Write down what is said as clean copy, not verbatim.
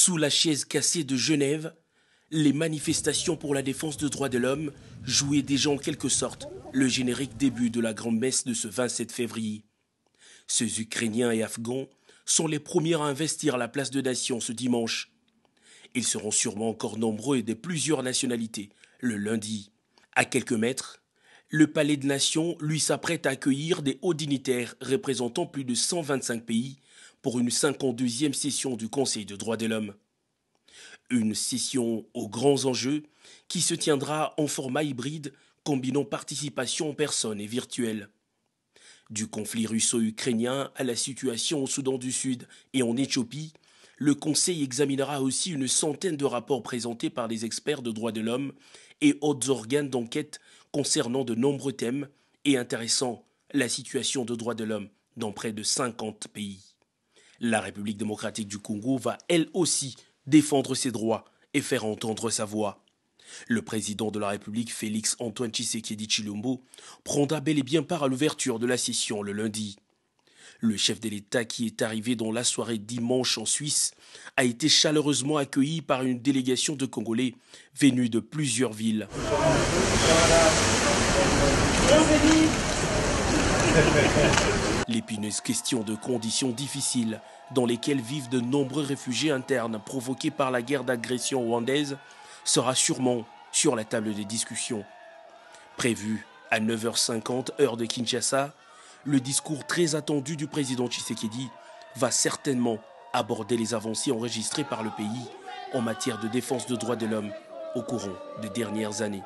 Sous la chaise cassée de Genève, les manifestations pour la défense des droits de l'homme jouaient déjà en quelque sorte le générique début de la grande messe de ce 27 février. Ces Ukrainiens et Afghans sont les premiers à investir la place de Nation ce dimanche. Ils seront sûrement encore nombreux et de plusieurs nationalités le lundi. À quelques mètres, le Palais de Nation lui s'apprête à accueillir des hauts dignitaires représentant plus de 125 pays pour une 52e session du Conseil des droits de l'homme. Une session aux grands enjeux qui se tiendra en format hybride combinant participation en personne et virtuelle. Du conflit russo-ukrainien à la situation au Soudan du Sud et en Éthiopie, le Conseil examinera aussi une centaine de rapports présentés par des experts de droits de l'homme et autres organes d'enquête concernant de nombreux thèmes et intéressant la situation de droits de l'homme dans près de 50 pays. La République démocratique du Congo va elle aussi défendre ses droits et faire entendre sa voix. Le président de la République, Félix Antoine Tshisekedi Tshilombo, prendra bel et bien part à l'ouverture de la session le lundi. Le chef de l'État qui est arrivé dans la soirée dimanche en Suisse a été chaleureusement accueilli par une délégation de Congolais venus de plusieurs villes. L'épineuse question de conditions difficiles dans lesquelles vivent de nombreux réfugiés internes provoqués par la guerre d'agression rwandaise sera sûrement sur la table des discussions. Prévu à 9h50 heure de Kinshasa, le discours très attendu du président Tshisekedi va certainement aborder les avancées enregistrées par le pays en matière de défense des droits de l'homme au courant des dernières années.